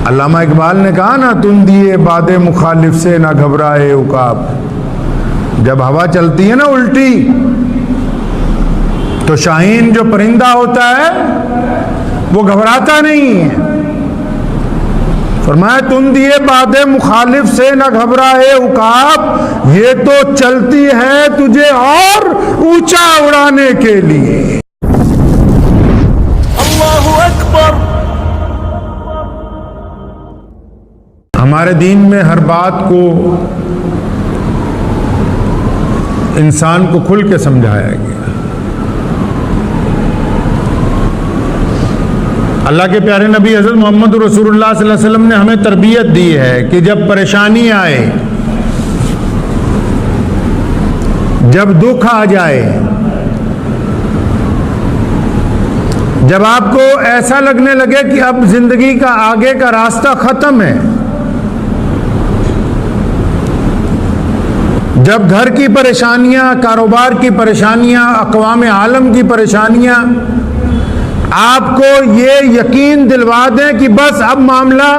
علامہ اقبال نے کہا نا، تم دیے باد مخالف سے نہ گھبرائے عقاب. جب ہوا چلتی ہے نا الٹی تو شاہین جو پرندہ ہوتا ہے وہ گھبراتا نہیں ہے. فرمایا تم دیے باد مخالف سے نہ گھبرائے عقاب، یہ تو چلتی ہے تجھے اور اونچا اڑانے کے لیے. اللہ اکبر. ہمارے دین میں ہر بات کو انسان کو کھل کے سمجھایا گیا. اللہ کے پیارے نبی حضرت محمد رسول اللہ صلی اللہ علیہ وسلم نے ہمیں تربیت دی ہے کہ جب پریشانی آئے، جب دکھ آ جائے، جب آپ کو ایسا لگنے لگے کہ اب زندگی کا آگے کا راستہ ختم ہے، جب گھر کی پریشانیاں، کاروبار کی پریشانیاں، اقوام عالم کی پریشانیاں آپ کو یہ یقین دلوا دیں کہ بس اب معاملہ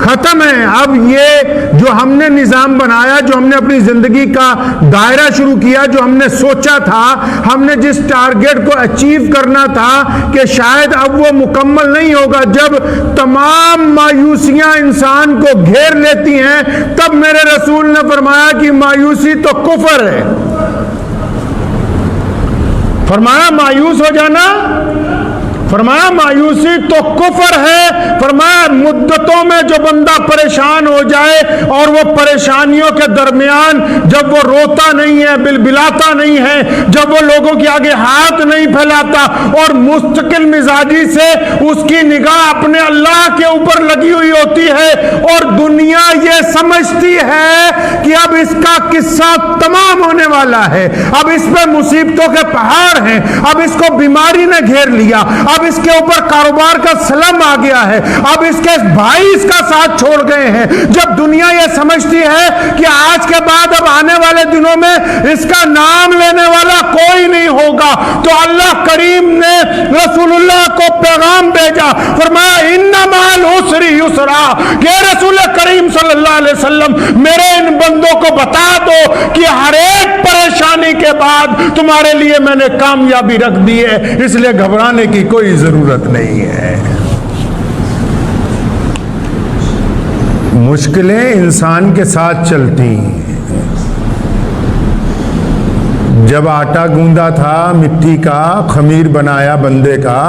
ختم ہے، اب یہ جو ہم نے نظام بنایا، جو ہم نے اپنی زندگی کا دائرہ شروع کیا، جو ہم نے سوچا تھا، ہم نے جس ٹارگٹ کو اچیو کرنا تھا کہ شاید اب وہ مکمل نہیں ہوگا، جب تمام مایوسیاں انسان کو گھیر لیتی ہیں، تب میرے رسول نے فرمایا کہ مایوسی تو کفر ہے. فرمایا مایوس ہو جانا، فرمایا مایوسی تو کفر ہے. فرمایا مدتوں میں جو بندہ پریشان ہو جائے اور وہ پریشانیوں کے درمیان جب وہ روتا نہیں ہے، بلبلاتا نہیں ہے، جب وہ لوگوں کے آگے ہاتھ نہیں پھیلاتا اور مستقل مزاجی سے اس کی نگاہ اپنے اللہ کے اوپر لگی ہوئی ہوتی ہے اور دنیا یہ سمجھتی ہے کہ اب اس کا قصہ تمام ہونے والا ہے، اب اس پہ مصیبتوں کے پہاڑ ہیں، اب اس کو بیماری نے گھیر لیا، اب اس کے اوپر کاروبار کا سلم آ گیا ہے، اب اس کے بھائی اس کا ساتھ چھوڑ گئے ہیں، جب دنیا یہ سمجھتی ہے کہ آج کے بعد اب آنے والے دنوں میں اس کا نام لینے والا کوئی نہیں ہوگا، تو اللہ کریم نے رسول اللہ کو پیغام بھیجا. فرمایا ان مع العسر یسرا، کہ رسول کریم صلی اللہ علیہ وسلم میرے ان بندوں کو بتا دو کہ ہر ایک پریشانی کے بعد تمہارے لیے میں نے کامیابی رکھ دی ہے، اس لیے گھبرانے کی کوئی ضرورت نہیں ہے. مشکلیں انسان کے ساتھ چلتی ہیں. جب آٹا گوندا تھا مٹی کا، خمیر بنایا بندے کا،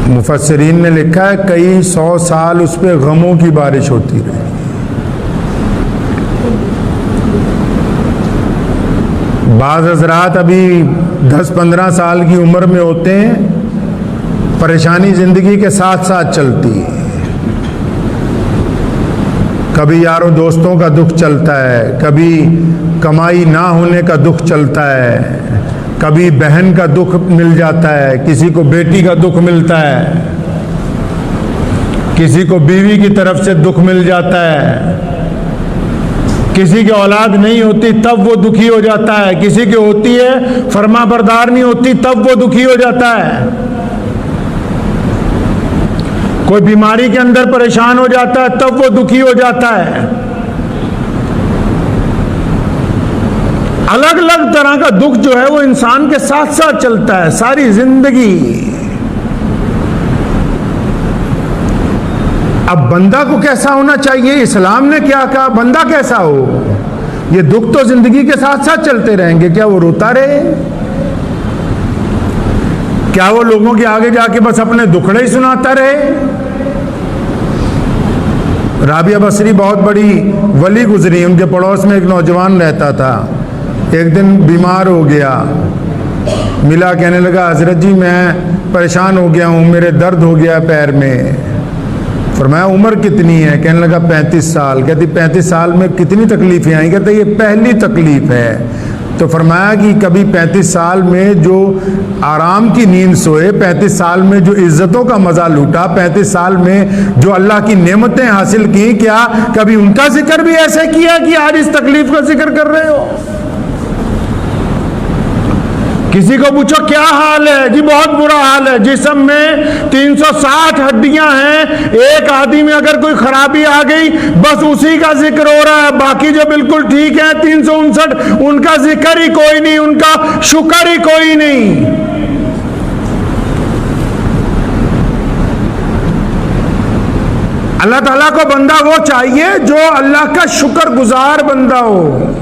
مفسرین نے لکھا ہے کئی 100 سال اس پہ غموں کی بارش ہوتی رہی. بعض حضرات ابھی 10-15 سال کی عمر میں ہوتے ہیں، پریشانی زندگی کے ساتھ ساتھ چلتی ہے. کبھی یاروں دوستوں کا دکھ چلتا ہے، کبھی کمائی نہ ہونے کا دکھ چلتا ہے، کبھی بہن کا دکھ مل جاتا ہے، کسی کو بیٹی کا دکھ ملتا ہے، کسی کو بیوی کی طرف سے دکھ مل جاتا ہے، کسی کی اولاد نہیں ہوتی تب وہ دکھی ہو جاتا ہے، کسی کی ہوتی ہے فرما بردار نہیں ہوتی تب وہ دکھی ہو جاتا ہے، کوئی بیماری کے اندر پریشان ہو جاتا ہے تب وہ دکھی ہو جاتا ہے. الگ الگ طرح کا دکھ جو ہے وہ انسان کے ساتھ ساتھ چلتا ہے ساری زندگی. اب بندہ کو کیسا ہونا چاہیے؟ اسلام نے کیا کہا بندہ کیسا ہو؟ یہ دکھ تو زندگی کے ساتھ ساتھ چلتے رہیں گے، کیا وہ روتا رہے؟ کیا وہ لوگوں کے آگے جا کے بس اپنے دکھڑے ہی سناتا رہے؟ رابعہ بصری بہت بڑی ولی گزری، ان کے پڑوس میں ایک نوجوان رہتا تھا. ایک دن بیمار ہو گیا، ملا، کہنے لگا حضرت جی میں پریشان ہو گیا ہوں، میرے درد ہو گیا پیر میں. فرمایا عمر کتنی ہے؟ کہنے لگا 35 سال. کہتی 35 سال میں کتنی تکلیفیں آئیں؟ کہتے یہ پہلی تکلیف ہے. تو فرمایا کہ کبھی 35 سال میں جو آرام کی نیند سوئے، 35 سال میں جو عزتوں کا مزہ لوٹا، 35 سال میں جو اللہ کی نعمتیں حاصل کی، کیا کبھی ان کا ذکر بھی ایسے کیا کہ آج اس تکلیف کا ذکر کر رہے ہو؟ کسی کو پوچھو کیا حال ہے، جی بہت برا حال ہے، جسم میں 360 ہڈیاں ہیں، ایک آدمی میں اگر کوئی خرابی آ گئی بس اسی کا ذکر ہو رہا ہے، باقی جو بالکل ٹھیک ہیں 359 ان کا ذکر ہی کوئی نہیں، ان کا شکر ہی کوئی نہیں۔ اللہ تعالیٰ کو بندہ وہ چاہیے جو اللہ کا شکر گزار بندہ ہو۔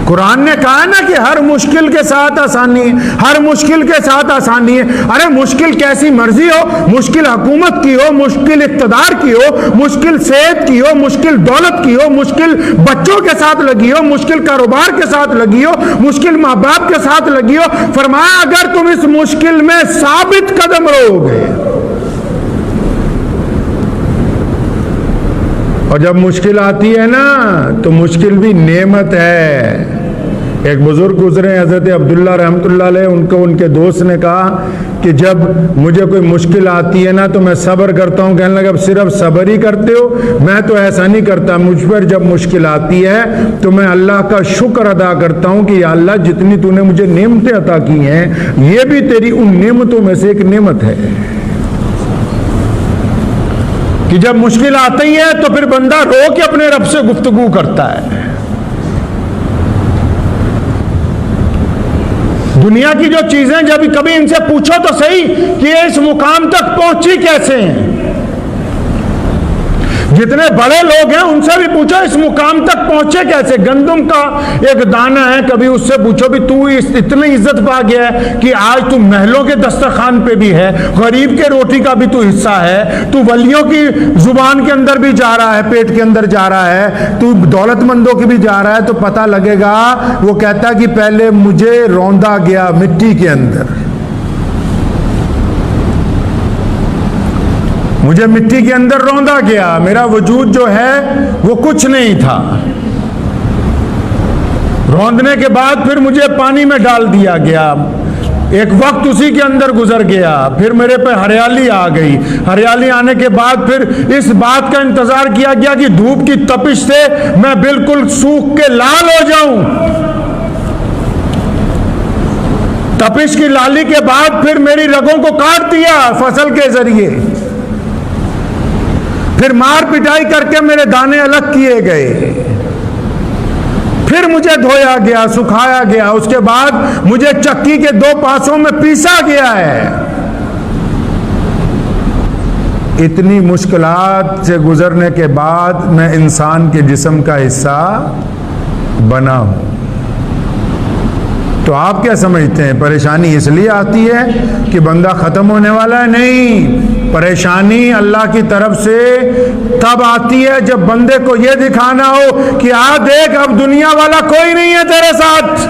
قرآن نے کہا نا کہ ہر مشکل کے ساتھ آسانی ہے، ہر مشکل کے ساتھ آسانی ہے۔ ارے مشکل کیسی مرضی ہو، مشکل حکومت کی ہو، مشکل اقتدار کی ہو، مشکل صحت کی ہو، مشکل دولت کی ہو، مشکل بچوں کے ساتھ لگی ہو، مشکل کاروبار کے ساتھ لگی ہو، مشکل ماں باپ کے ساتھ لگی ہو، فرمایا اگر تم اس مشکل میں ثابت قدم رہو گے، اور جب مشکل آتی ہے نا تو مشکل بھی نعمت ہے۔ ایک بزرگ گزرے حضرت عبداللہ رحمۃ اللہ علیہ، ان کے دوست نے کہا کہ جب مجھے کوئی مشکل آتی ہے نا تو میں صبر کرتا ہوں۔ کہنے لگا اب صرف صبر ہی کرتے ہو؟ میں تو ایسا نہیں کرتا، مجھ پر جب مشکل آتی ہے تو میں اللہ کا شکر ادا کرتا ہوں کہ یا اللہ جتنی تو نے مجھے نعمتیں عطا کی ہیں یہ بھی تیری ان نعمتوں میں سے ایک نعمت ہے، کہ جب مشکل آتی ہے تو پھر بندہ رو کے اپنے رب سے گفتگو کرتا ہے۔ دنیا کی جو چیزیں جب کبھی ان سے پوچھو تو صحیح کہ یہ اس مقام تک پہنچی کیسے ہیں، جتنے بڑے لوگ ہیں ان سے بھی پوچھو اس مقام تک پہنچے کیسے۔ گندم کا ایک دانہ ہے، کبھی اس سے پوچھو بھی تو اتنی عزت پا گیا ہے کہ آج تو محلوں کے دسترخوان پہ بھی ہے، غریب کے روٹی کا بھی تو حصہ ہے، تو ولیوں کی زبان کے اندر بھی جا رہا ہے، پیٹ کے اندر جا رہا ہے، تو دولت مندوں کی بھی جا رہا ہے، تو پتہ لگے گا۔ وہ کہتا ہے کہ پہلے مجھے روندا گیا مٹی کے اندر، مجھے مٹی کے اندر روندا گیا، میرا وجود جو ہے وہ کچھ نہیں تھا، روندنے کے بعد پھر مجھے پانی میں ڈال دیا گیا، ایک وقت اسی کے اندر گزر گیا، پھر میرے پہ ہریالی آ گئی، ہریالی آنے کے بعد پھر اس بات کا انتظار کیا گیا کہ دھوپ کی تپش سے میں بالکل سوکھ کے لال ہو جاؤں، تپش کی لالی کے بعد پھر میری رگوں کو کاٹ دیا فصل کے ذریعے، پھر مار پٹائی کر کے میرے دانے الگ کیے گئے، پھر مجھے دھویا گیا، سکھایا گیا، اس کے بعد مجھے چکی کے 2 پاسوں میں پیسا گیا ہے۔ اتنی مشکلات سے گزرنے کے بعد میں انسان کے جسم کا حصہ بنا ہوں۔ تو آپ کیا سمجھتے ہیں پریشانی اس لیے آتی ہے کہ بندہ ختم ہونے والا ہے؟ نہیں، پریشانی اللہ کی طرف سے تب آتی ہے جب بندے کو یہ دکھانا ہو کہ آ دیکھ اب دنیا والا کوئی نہیں ہے تیرے ساتھ۔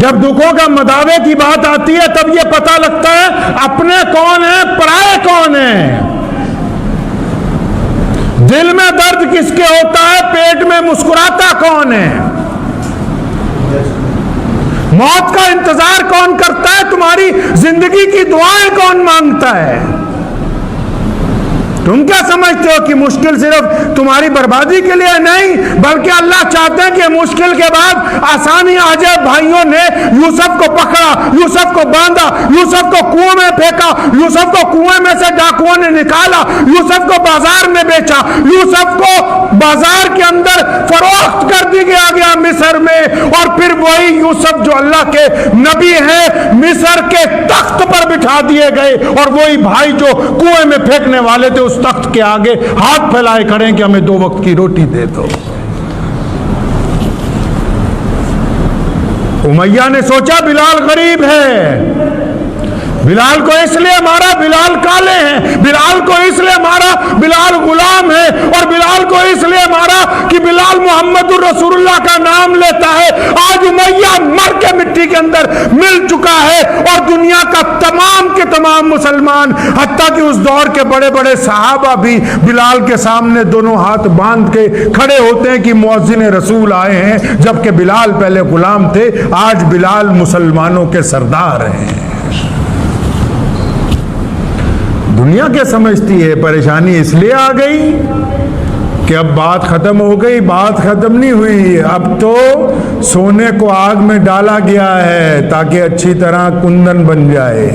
جب دکھوں کا مداوے کی بات آتی ہے تب یہ پتہ لگتا ہے اپنے کون ہیں، پرائے کون ہیں۔ دل میں درد کس کے ہوتا ہے، پیٹ میں مسکراتا کون ہے، موت کا انتظار کون کرتا ہے، تمہاری زندگی کی دعائیں کون مانگتا ہے۔ تم کیا سمجھتے ہو کہ مشکل صرف تمہاری بربادی کے لیے نہیں، بلکہ اللہ چاہتے ہیں کہ مشکل کے بعد آسانی آ جائے۔ بھائیوں نے یوسف کو پکڑا، یوسف کو باندھا، یوسف کو کنویں میں پھینکا، یوسف کو کنویں میں سے ڈاکوؤں نے نکالا، یوسف کو بازار میں بیچا، یوسف کو بازار کے اندر فروخت کر دیا گیا مصر میں، اور پھر وہی یوسف جو اللہ کے نبی ہیں مصر کے تخت پر بٹھا دیے گئے، اور وہی بھائی جو کنویں میں پھینکنے والے تھے اس تخت کے آگے ہاتھ پھیلائے کھڑے کہ ہمیں 2 وقت کی روٹی دے دو۔ امیہ نے سوچا بلال غریب ہے، بلال کو اس لیے مارا بلال کالے ہیں، بلال کو اس لیے مارا بلال غلام ہے، اور بلال کو اس لیے مارا کہ بلال محمد الرسول اللہ کا نام لیتا ہے۔ آج امیہ مر کے مٹی کے اندر مل چکا ہے، اور دنیا کا تمام کے تمام مسلمان حتیٰ کہ اس دور کے بڑے بڑے صحابہ بھی بلال کے سامنے دونوں ہاتھ باندھ کے کھڑے ہوتے ہیں کہ مؤذن رسول آئے ہیں، جبکہ بلال پہلے غلام تھے، آج بلال مسلمانوں کے سردار ہیں۔ دنیا کیا سمجھتی ہے پریشانی اس لیے آ گئی کہ اب بات ختم ہو گئی. بات ختم نہیں ہوئی. اب تو سونے کو آگ میں ڈالا گیا ہے تاکہ اچھی طرح کندن بن جائے.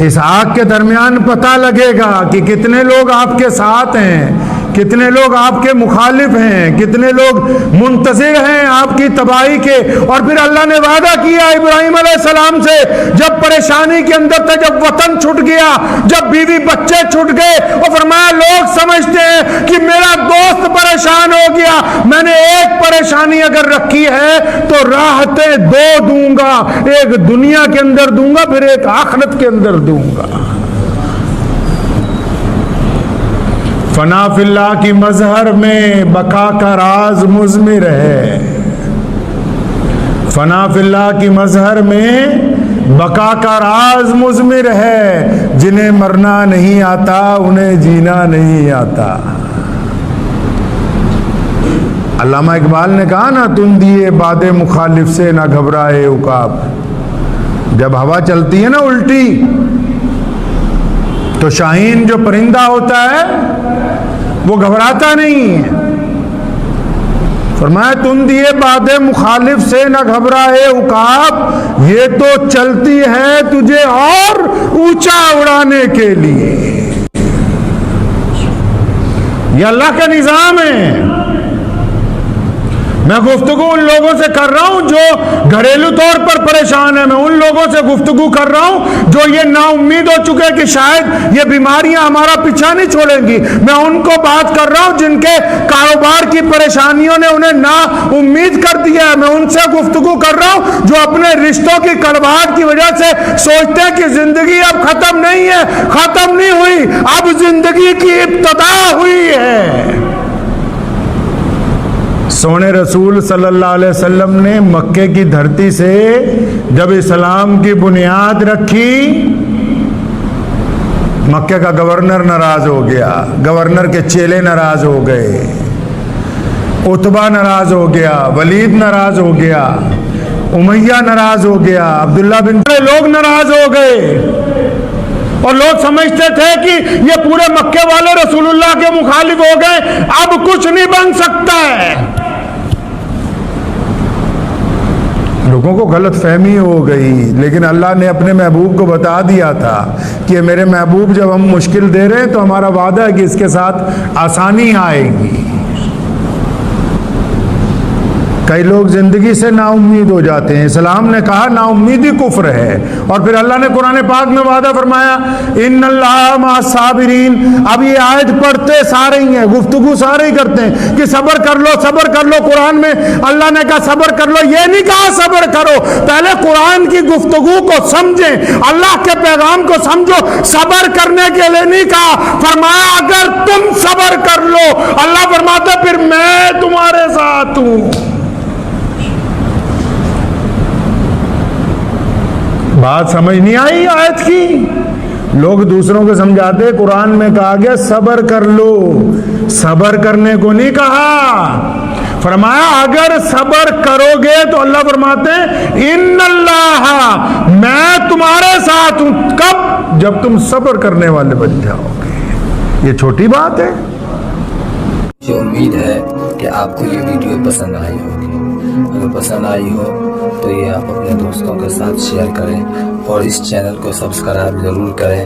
اس آگ کے درمیان پتہ لگے گا کہ کتنے لوگ آپ کے ساتھ ہیں, کتنے لوگ آپ کے مخالف ہیں, کتنے لوگ منتظر ہیں آپ کی تباہی کے. اور پھر اللہ نے وعدہ کیا ابراہیم علیہ السلام سے, جب پریشانی کے اندر تھے, جب وطن چھٹ گیا, جب بیوی بچے چھٹ گئے, اور فرمایا لوگ سمجھتے ہیں کہ میرا دوست پریشان ہو گیا, میں نے ایک پریشانی اگر رکھی ہے تو راحتیں دو دوں گا, ایک دنیا کے اندر دوں گا, پھر ایک آخرت کے اندر دوں گا. فنا فی اللہ کی مظہر میں بقا کا راز مضمر ہے. فنا فی اللہ کی مظہر میں بقا کا راز مضمر ہے. جنہیں مرنا نہیں آتا انہیں جینا نہیں آتا. علامہ اقبال نے کہا نا, تم دیے باد مخالف سے نہ گھبرائے عقاب. جب ہوا چلتی ہے نا الٹی, تو شاہین جو پرندہ ہوتا ہے وہ گھبراتا نہیں ہے. فرمایا تم دیے باد مخالف سے نہ گھبرائے عقاب, یہ تو چلتی ہے تجھے اور اونچا اڑانے کے لیے. یہ اللہ کا نظام ہے. میں گفتگو ان لوگوں سے کر رہا ہوں جو گھریلو طور پر پریشان ہیں. میں ان لوگوں سے گفتگو کر رہا ہوں جو یہ نا امید ہو چکے کہ شاید یہ بیماریاں ہمارا پیچھا نہیں چھوڑیں گی. میں ان کو بات کر رہا ہوں جن کے کاروبار کی پریشانیوں نے انہیں نا امید کر دیا ہے. میں ان سے گفتگو کر رہا ہوں جو اپنے رشتوں کی کڑواہٹ کی وجہ سے سوچتے ہیں کہ زندگی اب ختم نہیں ہے. ختم نہیں ہوئی, اب زندگی کی ابتدا ہوئی ہے. سونے رسول صلی اللہ علیہ وسلم نے مکے کی دھرتی سے جب اسلام کی بنیاد رکھی, مکے کا گورنر ناراض ہو گیا, گورنر کے چیلے ناراض ہو گئے, عتبہ ناراض ہو گیا, ولید ناراض ہو گیا, امیہ ناراض ہو گیا, عبداللہ بن لوگ ناراض ہو گئے. اور لوگ سمجھتے تھے کہ یہ پورے مکے والے رسول اللہ کے مخالف ہو گئے, اب کچھ نہیں بن سکتا ہے. لوگوں کو غلط فہمی ہو گئی, لیکن اللہ نے اپنے محبوب کو بتا دیا تھا کہ میرے محبوب جب ہم مشکل دے رہے ہیں تو ہمارا وعدہ ہے کہ اس کے ساتھ آسانی آئے گی. کئی لوگ زندگی سے نا امید ہو جاتے ہیں. اسلام نے کہا نا امیدی کفر ہے, اور پھر اللہ نے قرآن پاک میں وعدہ فرمایا ان اللہ مع الصابرین. اب یہ آیت پڑھتے سارے ہی ہیں, گفتگو سارے ہی کرتے ہیں کہ صبر کر لو, صبر کر لو. قرآن میں اللہ نے کہا صبر کر لو, یہ نہیں کہا صبر کرو. پہلے قرآن کی گفتگو کو سمجھیں, اللہ کے پیغام کو سمجھو. صبر کرنے کے لیے نہیں کہا. فرمایا اگر تم صبر کر لو, اللہ فرماتا پھر میں تمہارے ساتھ ہوں. بات سمجھ نہیں آئی آیت کی؟ لوگ دوسروں کو سمجھاتے, قرآن میں کہا گیا صبر کر لو, صبر کرنے کو نہیں کہا. فرمایا اگر صبر کرو گے تو اللہ فرماتے ہیں ان اللہ, میں تمہارے ساتھ ہوں. کب؟ جب تم صبر کرنے والے بن جاؤ گے. یہ چھوٹی بات ہے. مجھے امید ہے کہ آپ کو یہ ویڈیو پسند آئی ہوگی. اگر پسند آئی ہو تو یہ آپ اپنے دوستوں کے ساتھ شیئر کریں اور اس چینل کو سبسکرائب ضرور کریں.